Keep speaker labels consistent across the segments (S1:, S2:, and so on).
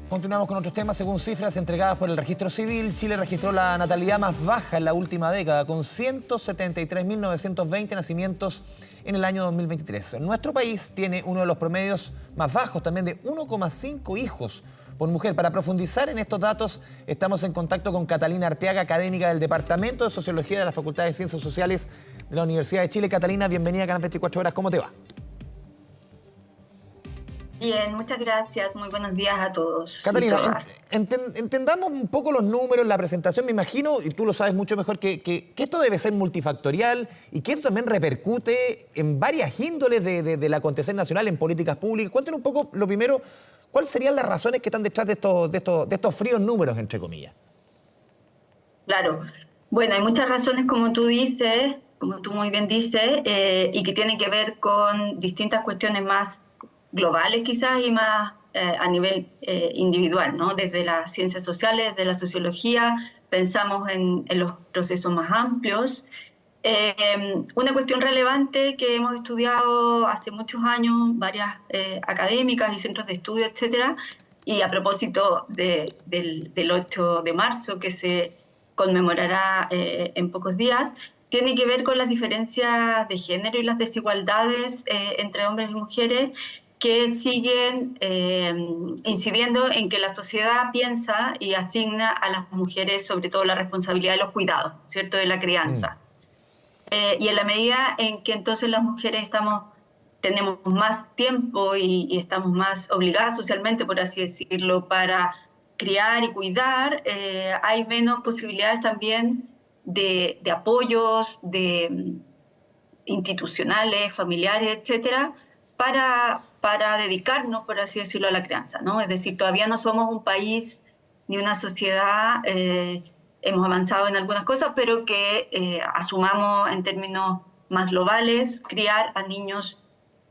S1: Continuamos con otros temas. Según cifras entregadas por el Registro Civil, Chile registró la natalidad más baja en la última década, con 173.920 nacimientos en el año 2023. Nuestro país tiene uno de los promedios más bajos, también de 1,5 hijos por mujer. Para profundizar en estos datos, estamos en contacto con Catalina Arteaga, académica del Departamento de Sociología de la Facultad de Ciencias Sociales de la Universidad de Chile. Catalina, bienvenida a Canal 24 Horas. ¿Cómo te va?
S2: Bien, muchas gracias. Muy buenos días a todos.
S1: Catalina, entendamos un poco los números, la presentación. Me imagino, y tú lo sabes mucho mejor, que esto debe ser multifactorial y que esto también repercute en varias índoles del acontecer nacional, en políticas públicas. Cuéntanos un poco, lo primero, ¿cuáles serían las razones que están detrás de estos fríos números, entre comillas?
S2: Claro. Bueno, hay muchas razones, como tú dices, como tú muy bien dices, y que tienen que ver con distintas cuestiones más globales quizás y más a nivel individual, ¿no? Desde las ciencias sociales, de la sociología, pensamos en los procesos más amplios. Una cuestión relevante que hemos estudiado hace muchos años, varias académicas y centros de estudio, etcétera, y a propósito del 8 de marzo, que se conmemorará en pocos días, tiene que ver con las diferencias de género y las desigualdades entre hombres y mujeres que siguen incidiendo en que la sociedad piensa y asigna a las mujeres sobre todo la responsabilidad de los cuidados, ¿cierto?, de la crianza. Y en la medida en que entonces las mujeres tenemos más tiempo y estamos más obligadas socialmente, por así decirlo, para criar y cuidar, hay menos posibilidades también de apoyos, institucionales, familiares, etcétera, para dedicarnos, por así decirlo, a la crianza, ¿no? Es decir, todavía no somos un país ni una sociedad, hemos avanzado en algunas cosas, pero que asumamos en términos más globales criar a niños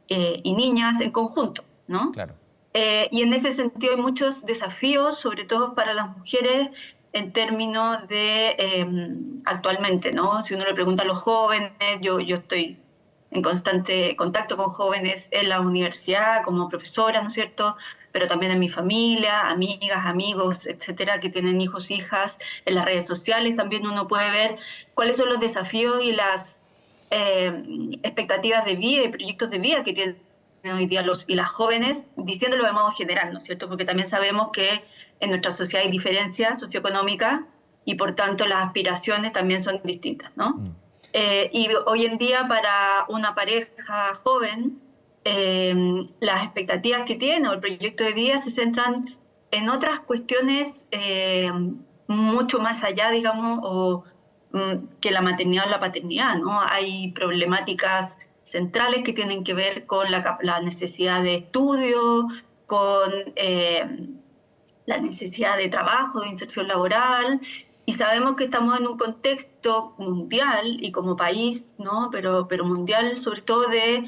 S2: y niñas en conjunto, ¿no?
S1: Claro.
S2: Y en ese sentido hay muchos desafíos, sobre todo para las mujeres, en términos de actualmente, ¿no? Si uno le pregunta a los jóvenes, yo estoy en constante contacto con jóvenes en la universidad como profesora, ¿no es cierto?, pero también en mi familia, amigas, amigos, etcétera, que tienen hijos, hijas, en las redes sociales también uno puede ver cuáles son los desafíos y las expectativas de vida y proyectos de vida que tienen hoy día los y las jóvenes, diciéndolo de modo general, ¿no es cierto?, porque también sabemos que en nuestra sociedad hay diferencias socioeconómicas y por tanto las aspiraciones también son distintas, ¿no? Y hoy en día para una pareja joven, las expectativas que tiene o el proyecto de vida se centran en otras cuestiones mucho más allá, digamos, que la maternidad o la paternidad, ¿no? Hay problemáticas centrales que tienen que ver con la necesidad de estudio, con la necesidad de trabajo, de inserción laboral. Y sabemos que estamos en un contexto mundial y como país, ¿no?, pero mundial, sobre todo de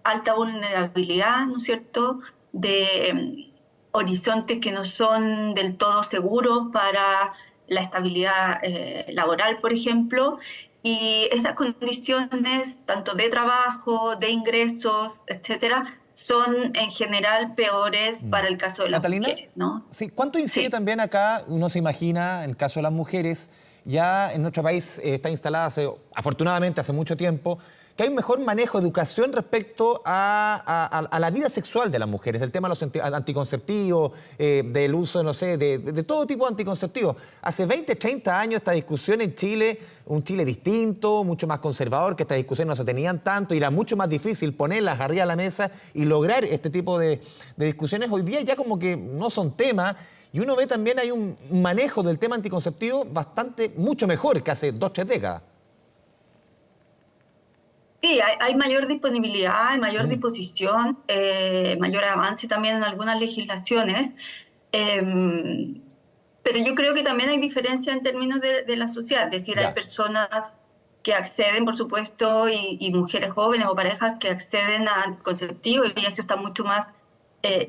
S2: alta vulnerabilidad, ¿no es cierto?, de horizontes que no son del todo seguros para la estabilidad laboral, por ejemplo, y esas condiciones, tanto de trabajo, de ingresos, etcétera, son en general peores para el caso de las mujeres, ¿no?
S1: Sí, ¿cuánto incide también acá? Uno se imagina, en el caso de las mujeres, ya en nuestro país está instalada afortunadamente hace mucho tiempo, que hay un mejor manejo de educación respecto a la vida sexual de las mujeres, el tema de los anticonceptivos, del uso, no sé, de todo tipo de anticonceptivos. Hace 20, 30 años esta discusión en Chile, un Chile distinto, mucho más conservador, que estas discusiones no se tenían tanto y era mucho más difícil ponerlas arriba de la mesa y lograr este tipo de discusiones. Hoy día ya como que no son tema y uno ve también hay un manejo del tema anticonceptivo mucho mejor que hace 2, 3 décadas.
S2: Sí, hay mayor disponibilidad, hay mayor disposición, mayor avance también en algunas legislaciones, pero yo creo que también hay diferencia en términos de la sociedad, es decir, hay personas que acceden, por supuesto, y mujeres jóvenes o parejas que acceden a anticonceptivos y eso está mucho más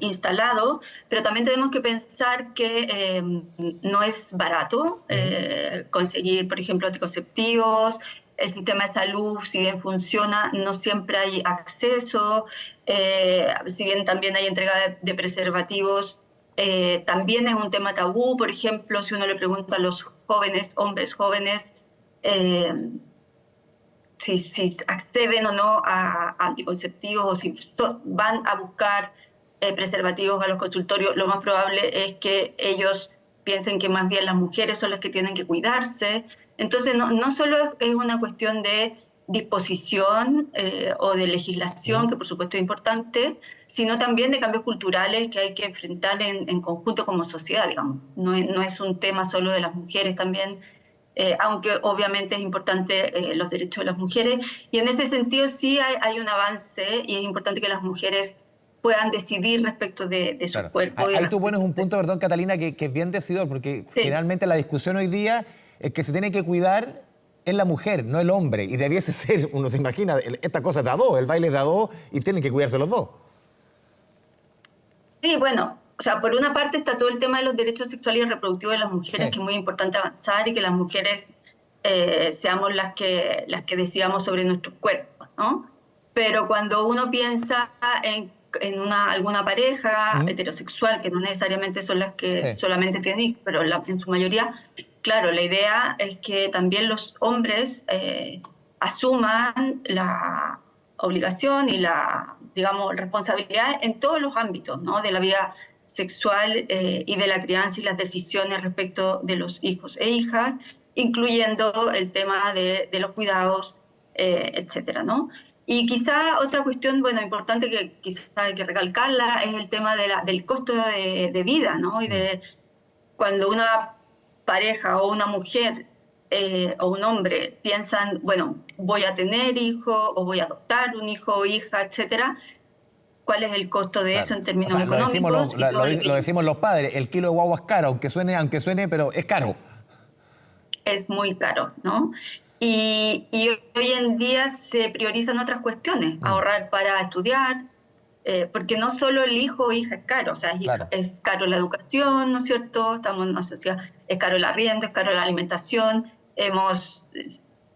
S2: instalado, pero también tenemos que pensar que no es barato conseguir, por ejemplo, anticonceptivos. El sistema de salud, si bien funciona, no siempre hay acceso, si bien también hay entrega de preservativos, También es un tema tabú, por ejemplo, si uno le pregunta a los jóvenes, hombres jóvenes, eh, si acceden o no a anticonceptivos o si van a buscar preservativos a los consultorios, lo más probable es que ellos piensen que más bien las mujeres son las que tienen que cuidarse. Entonces, no solo es una cuestión de disposición o de legislación, que por supuesto es importante, sino también de cambios culturales que hay que enfrentar en conjunto como sociedad, digamos. No es un tema solo de las mujeres también, aunque obviamente es importante los derechos de las mujeres. Y en ese sentido sí hay un avance y es importante que las mujeres puedan decidir respecto de sus
S1: Claro.
S2: cuerpos.
S1: Ahí tú pones un punto, perdón, Catalina, que es bien decidor, porque
S2: Sí.
S1: generalmente la discusión hoy día, el que se tiene que cuidar es la mujer, no el hombre. Y debiese ser, uno se imagina, esta cosa es de a dos, el baile es de a dos y tienen que cuidarse los dos.
S2: Sí, bueno, o sea, por una parte está todo el tema de los derechos sexuales y reproductivos de las mujeres,
S1: Sí.
S2: que es muy importante avanzar y que las mujeres seamos las que decidamos sobre nuestros cuerpos, ¿no? Pero cuando uno piensa en alguna pareja heterosexual, que no necesariamente son las que
S1: Sí.
S2: solamente tienen hijos, pero en su mayoría, claro, la idea es que también los hombres asuman la obligación y la, digamos, responsabilidad en todos los ámbitos, ¿no? De la vida sexual y de la crianza y las decisiones respecto de los hijos e hijas, incluyendo el tema de los cuidados, etcétera, ¿no? Y quizá otra cuestión, bueno, importante que quizá hay que recalcarla es el tema del costo de vida, ¿no? Y de cuando una pareja o una mujer o un hombre piensan, bueno, voy a tener hijo o voy a adoptar un hijo o hija, etcétera, ¿cuál es el costo de eso
S1: Claro.
S2: en
S1: O
S2: términos
S1: sea,
S2: económicos? Y todo
S1: lo decimos los padres, el kilo de guagua es caro, aunque suene, pero es caro.
S2: es muy caro, ¿no? Y hoy en día se priorizan otras cuestiones, ahorrar para estudiar, porque no solo el hijo o hija es caro, o sea,
S1: Claro.
S2: es caro la educación, ¿no es cierto? Estamos en una sociedad, es caro el arriendo, es caro la alimentación,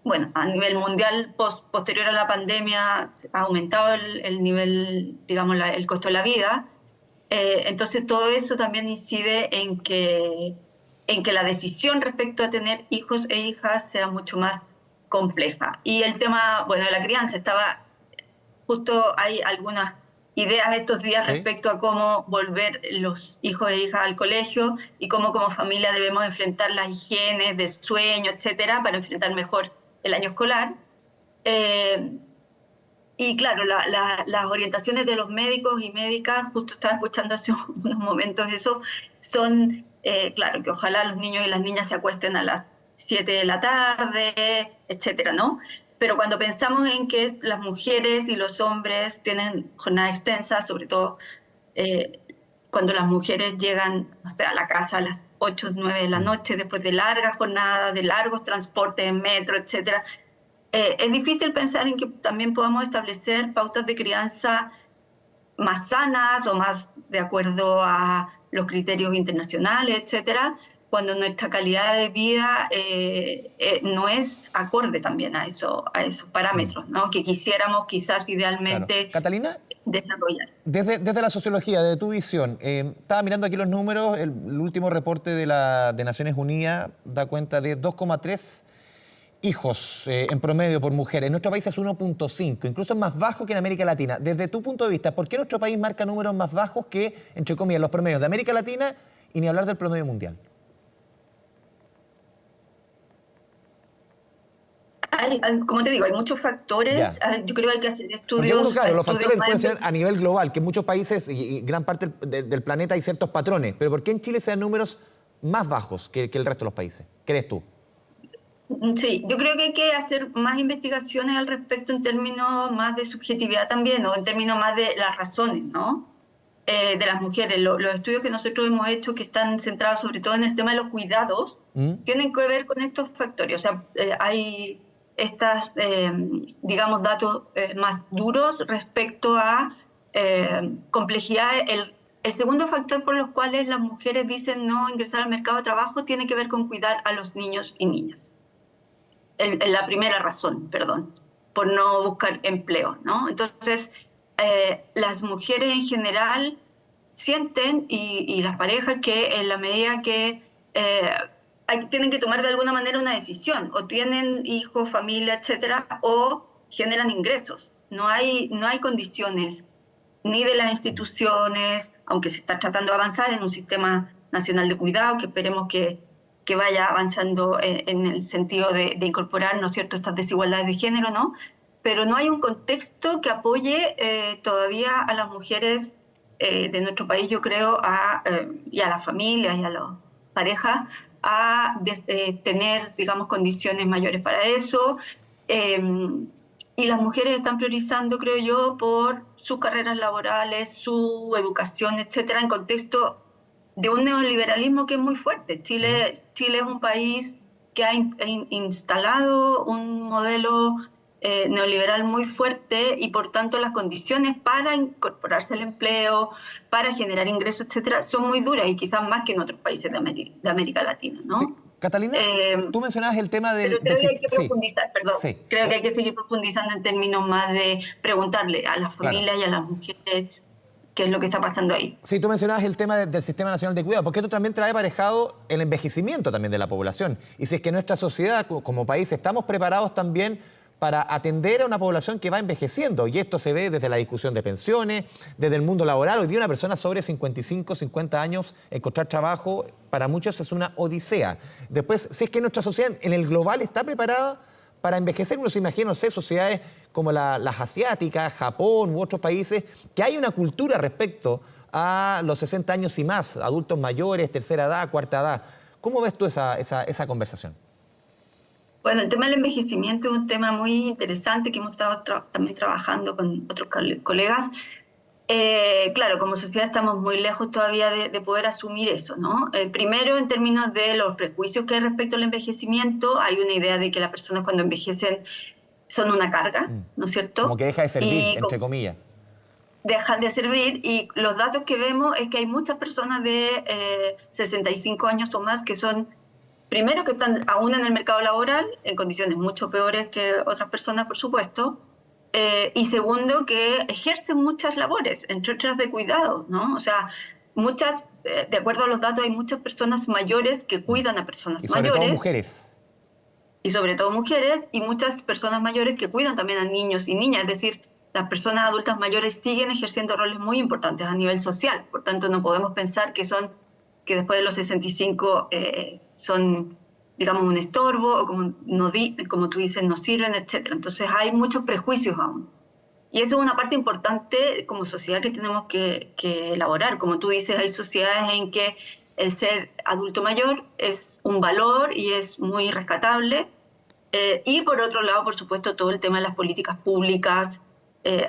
S2: bueno, a nivel mundial, posterior a la pandemia, ha aumentado el nivel, digamos, el costo de la vida. Entonces, todo eso también incide en que la decisión respecto a tener hijos e hijas sea mucho más compleja. Y el tema, bueno, de la crianza, justo hay algunas ideas estos días
S1: Sí.
S2: respecto a cómo volver los hijos e hijas al colegio y cómo como familia debemos enfrentar las higienes de sueño, etcétera, para enfrentar mejor el año escolar. Y claro, las orientaciones de los médicos y médicas, justo estaba escuchando hace unos momentos eso, son, claro, que ojalá los niños y las niñas se acuesten a las 7 de la tarde, etcétera, ¿no? Pero cuando pensamos en que las mujeres y los hombres tienen jornada extensa, sobre todo cuando las mujeres llegan, o sea, a la casa a las 8 o 9 de la noche, después de largas jornadas, de largos transportes en metro, etcétera, es difícil pensar en que también podamos establecer pautas de crianza más sanas o más de acuerdo a los criterios internacionales, etcétera, cuando nuestra calidad de vida no es acorde también a esos parámetros, ¿no? Que quisiéramos quizás
S1: Claro.
S2: idealmente
S1: Catalina,
S2: desarrollar.
S1: desde la sociología, desde tu visión, estaba mirando aquí los números, el último reporte de Naciones Unidas da cuenta de 2,3 hijos en promedio por mujer. En nuestro país es 1,5, incluso es más bajo que en América Latina. Desde tu punto de vista, ¿por qué nuestro país marca números más bajos que, entre comillas, los promedios de América Latina y ni hablar del promedio mundial?
S2: Como te digo, hay muchos factores.
S1: Ya.
S2: Yo creo que hay que hacer
S1: Porque uno,
S2: estudios,
S1: claro, los factores
S2: más
S1: pueden ser a nivel global, que en muchos países y gran parte del planeta hay ciertos patrones, pero ¿por qué en Chile se dan números más bajos que el resto de los países? ¿Crees tú?
S2: Sí, yo creo que hay que hacer más investigaciones al respecto en términos más de subjetividad también, o en términos más de las razones, ¿no? De las mujeres. Los estudios que nosotros hemos hecho, que están centrados sobre todo en el tema de los cuidados, tienen que ver con estos factores. O sea, hay estas, digamos, datos más duros respecto a complejidad. El segundo factor por los cuales las mujeres dicen no ingresar al mercado de trabajo tiene que ver con cuidar a los niños y niñas. La primera razón, perdón, por no buscar empleo, ¿no? Entonces, las mujeres en general sienten y las parejas que en la medida que tienen que tomar de alguna manera una decisión, o tienen hijos, familia, etcétera, o generan ingresos. No hay condiciones ni de las instituciones, aunque se está tratando de avanzar en un sistema nacional de cuidado, que esperemos que vaya avanzando en el sentido de incorporar, ¿no es cierto?, estas desigualdades de género, ¿no? Pero no hay un contexto que apoye todavía a las mujeres de nuestro país, yo creo, y a las familias y a las parejas, a tener, digamos, condiciones mayores para eso. Y las mujeres están priorizando, creo yo, por sus carreras laborales, su educación, etcétera, en contexto de un neoliberalismo que es muy fuerte. Chile es un país que ha instalado un modelo neoliberal muy fuerte, y por tanto las condiciones para incorporarse al empleo, para generar ingresos, etcétera, son muy duras, y quizás más que en otros países de América Latina, ¿no?
S1: Sí. Catalina, tú mencionabas el tema
S2: Pero creo que hay que
S1: sí,
S2: profundizar, perdón.
S1: sí.
S2: Creo que hay que seguir profundizando en términos más de preguntarle a las familias y a las mujeres qué es lo que está pasando ahí.
S1: Sí, tú mencionabas el tema del Sistema Nacional de Cuidado, porque esto también trae aparejado el envejecimiento también de la población. Y si es que nuestra sociedad, como país, estamos preparados también para atender a una población que va envejeciendo. Y esto se ve desde la discusión de pensiones, desde el mundo laboral. Hoy día una persona sobre 55, 50 años, encontrar trabajo, para muchos es una odisea. Después, si es que nuestra sociedad en el global está preparada para envejecer, uno se imagina, no sé, sociedades como las asiáticas, Japón u otros países, que hay una cultura respecto a los 60 años y más, adultos mayores, tercera edad, cuarta edad. ¿Cómo ves tú esa conversación?
S2: Bueno, el tema del envejecimiento es un tema muy interesante que hemos estado también trabajando con otros colegas. Claro, como sociedad estamos muy lejos todavía de poder asumir eso, ¿no? Primero, en términos de los prejuicios que hay respecto al envejecimiento, hay una idea de que las personas cuando envejecen son una carga, ¿no es cierto?
S1: Como que deja de servir, entre comillas.
S2: Dejan de servir, y los datos que vemos es que hay muchas personas de 65 años o más que son, primero, que están aún en el mercado laboral, en condiciones mucho peores que otras personas, por supuesto, y segundo, que ejercen muchas labores, entre otras de cuidado, ¿no? O sea, de acuerdo a los datos, hay muchas personas mayores que cuidan a personas
S1: y sobre
S2: mayores.
S1: todo mujeres.
S2: Y sobre todo mujeres, y muchas personas mayores que cuidan también a niños y niñas, es decir, las personas adultas mayores siguen ejerciendo roles muy importantes a nivel social. Por tanto, no podemos pensar que después de los 65 son, digamos, un estorbo, o como tú dices, no sirven, etc. Entonces hay muchos prejuicios aún. Y eso es una parte importante como sociedad que tenemos que elaborar. Como tú dices, hay sociedades en que el ser adulto mayor es un valor y es muy rescatable. Y por otro lado, por supuesto, todo el tema de las políticas públicas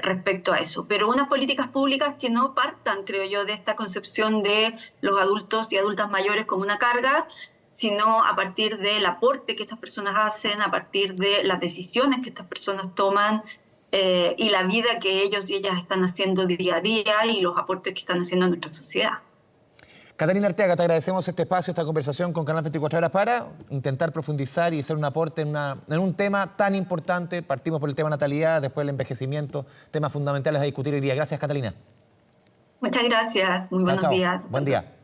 S2: respecto a eso. Pero unas políticas públicas que no partan, creo yo, de esta concepción de los adultos y adultas mayores como una carga, sino a partir del aporte que estas personas hacen, a partir de las decisiones que estas personas toman, y la vida que ellos y ellas están haciendo día a día, y los aportes que están haciendo a nuestra sociedad.
S1: Catalina Arteaga, te agradecemos este espacio, esta conversación con Canal 24 Horas para intentar profundizar y hacer un aporte en un tema tan importante. Partimos por el tema natalidad, después el envejecimiento, temas fundamentales a discutir hoy día. Gracias, Catalina.
S2: Muchas gracias, muy buenos días.
S1: Buen día.